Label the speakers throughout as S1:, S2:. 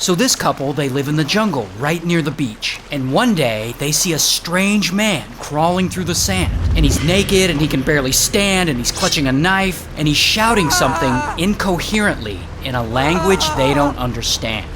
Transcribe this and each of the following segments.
S1: So this couple, they live in the jungle right near the beach. And one day, they see a strange man crawling through the sand. And he's naked and he can barely stand and he's clutching a knife and he's shouting something incoherently in a language they don't understand.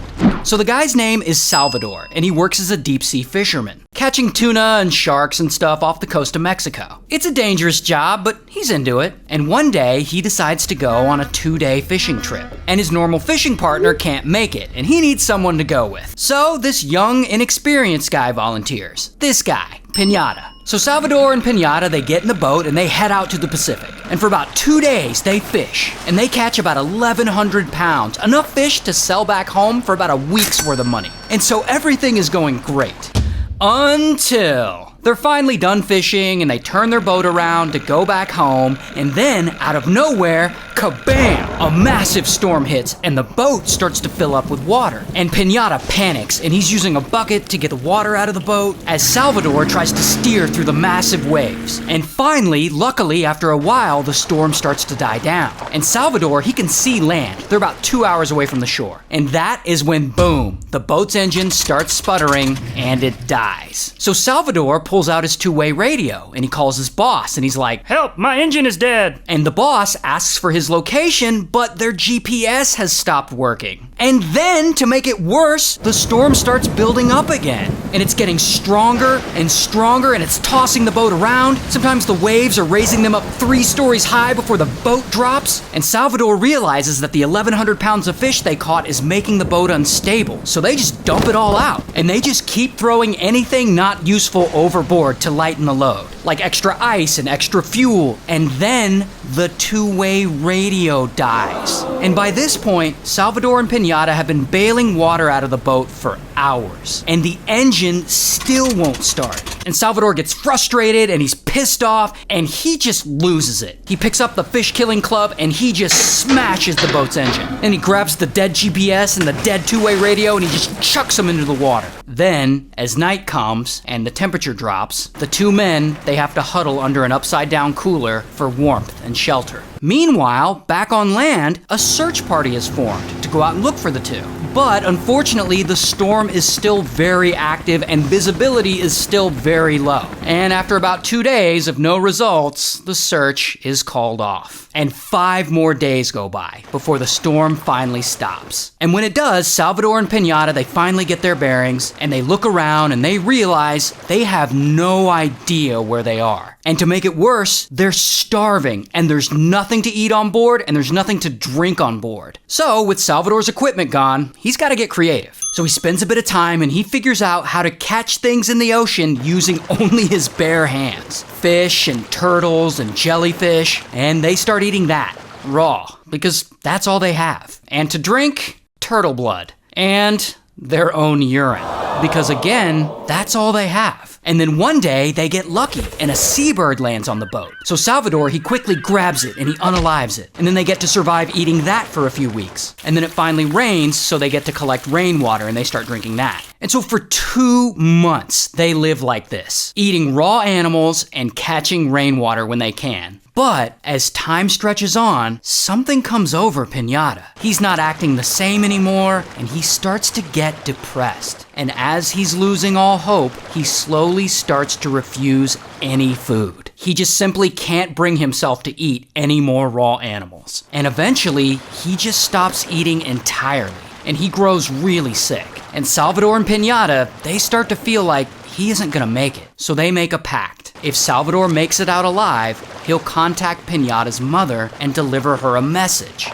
S1: So the guy's name is Salvador, and he works as a deep-sea fisherman, catching tuna and sharks and stuff off the coast of Mexico. It's a dangerous job, but he's into it. And one day, he decides to go on a 2-day fishing trip. And his normal fishing partner can't make it, and he needs someone to go with. So this young, inexperienced guy volunteers. This guy, Pinata. So Salvador and Pinata, they get in the boat and they head out to the Pacific. And for about 2 days, they fish. And they catch about 1,100 pounds, enough fish to sell back home for about a week's worth of money. And so everything is going great. Until they're finally done fishing and they turn their boat around to go back home. And then, out of nowhere, kabam! A massive storm hits and the boat starts to fill up with water. And Pinata panics and he's using a bucket to get the water out of the boat as Salvador tries to steer through the massive waves. And finally, luckily, after a while, the storm starts to die down. And Salvador, he can see land. They're about 2 hours away from the shore. And that is when, boom, the boat's engine starts sputtering and it dies. So Salvador pulls out his two-way radio and he calls his boss and he's like, "Help, my engine is dead." And the boss asks for his location, but their GPS has stopped working. And then, to make it worse, the storm starts building up again. And it's getting stronger and stronger and it's tossing the boat around. Sometimes the waves are raising them up 3 stories high before the boat drops. And Salvador realizes that the 1,100 pounds of fish they caught is making the boat unstable. So they just dump it all out. And they just keep throwing anything not useful overboard to lighten the load. Like extra ice and extra fuel. And then the two-way radio dies. And by this point, Salvador and Pinata have been bailing water out of the boat for hours. And the engine still won't start. And Salvador gets frustrated and he's pissed off and he just loses it. He picks up the fish-killing club and he just smashes the boat's engine. And he grabs the dead GPS and the dead two-way radio and he just chucks them into the water. Then, as night comes and the temperature drops, the two men, they have to huddle under an upside-down cooler for warmth and shelter. Meanwhile, back on land, a search party is formed to go out and look for the two. But unfortunately, the storm is still very active and visibility is still very low. And after about 2 days of no results, the search is called off. And 5 more days go by before the storm finally stops. And when it does, Salvador and Pinata, they finally get their bearings and they look around and they realize they have no idea where they are. And to make it worse, they're starving and there's nothing to eat on board and there's nothing to drink on board. So with Salvador's equipment gone, he's got to get creative. So he spends a bit of time and he figures out how to catch things in the ocean using only his bare hands. Fish and turtles and jellyfish, and they start eating that raw because that's all they have. And to drink, turtle blood and their own urine. Because again, that's all they have. And then one day, they get lucky and a seabird lands on the boat. So Salvador, he quickly grabs it and he unalives it. And then they get to survive eating that for a few weeks. And then it finally rains, so they get to collect rainwater and they start drinking that. And so for 2 months, they live like this, eating raw animals and catching rainwater when they can. But as time stretches on, something comes over Pinata. He's not acting the same anymore, and he starts to get depressed. And as he's losing all hope, he slowly starts to refuse any food. He just simply can't bring himself to eat any more raw animals. And eventually, he just stops eating entirely, and he grows really sick. And Salvador and Pinata, they start to feel like he isn't gonna make it. So they make a pact. If Salvador makes it out alive, he'll contact Pinata's mother and deliver her a message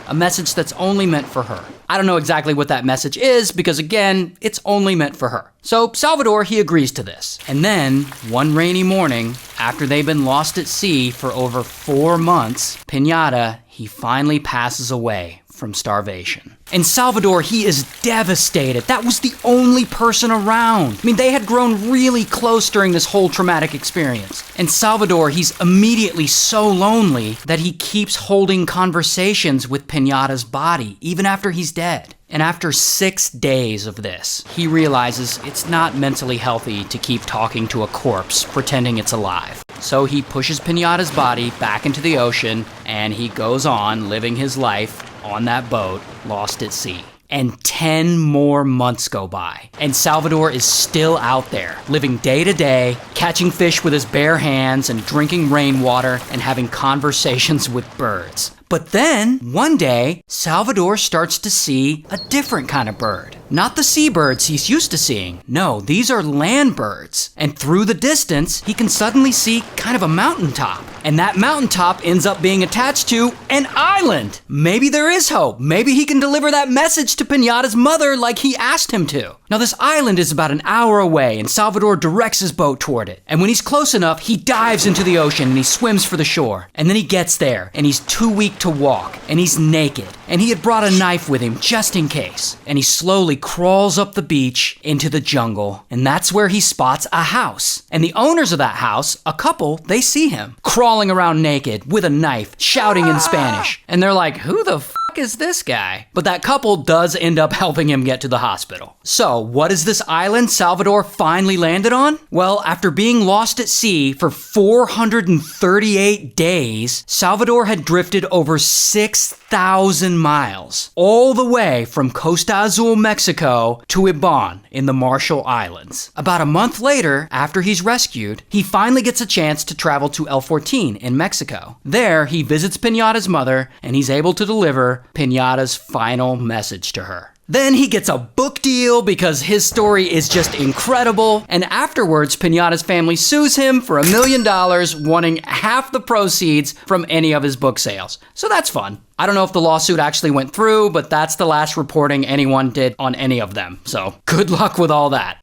S1: that's only meant for her. I don't know exactly what that message is because, again, it's only meant for her. So Salvador, he agrees to this. And then, one rainy morning, after they've been lost at sea for over 4 months, Pinata, he finally passes away from starvation. And Salvador, he is devastated. That was the only person around. I mean, they had grown really close during this whole traumatic experience. And Salvador, he's immediately so lonely that he keeps holding conversations with Pinata's body, even after he's dead. And after 6 days of this, he realizes it's not mentally healthy to keep talking to a corpse, pretending it's alive. So he pushes Pinata's body back into the ocean, and he goes on living his life on that boat, lost at sea. And 10 more months go by, and Salvador is still out there, living day to day, catching fish with his bare hands and drinking rainwater and having conversations with birds. But then, one day, Salvador starts to see a different kind of bird. Not the seabirds he's used to seeing. No, these are land birds. And through the distance, he can suddenly see kind of a mountaintop. And that mountaintop ends up being attached to an island. Maybe there is hope. Maybe he can deliver that message to Piñata's mother like he asked him to. Now, this island is about an hour away, and Salvador directs his boat toward it. And when he's close enough, he dives into the ocean and he swims for the shore. And then he gets there, and he's too weak to walk, and he's naked. And he had brought a knife with him just in case. And he slowly crawls up the beach into the jungle, and that's where he spots a house. And the owners of that house, a couple, they see him crawling around naked with a knife, shouting in Spanish. And they're like, who the f*** is this guy? But that couple does end up helping him get to the hospital. So, what is this island Salvador finally landed on? Well, after being lost at sea for 438 days, Salvador had drifted over 6,000 miles, all the way from Costa Azul, Mexico, to Iban in the Marshall Islands. About a month later, after he's rescued, he finally gets a chance to travel to El Fortín in Mexico. There, he visits Piñata's mother, and he's able to deliver Piñata's final message to her. Then he gets a book deal because his story is just incredible. And afterwards, Piñata's family sues him for $1 million, wanting half the proceeds from any of his book sales. So that's fun. I don't know if the lawsuit actually went through, but that's the last reporting anyone did on any of them. So good luck with all that.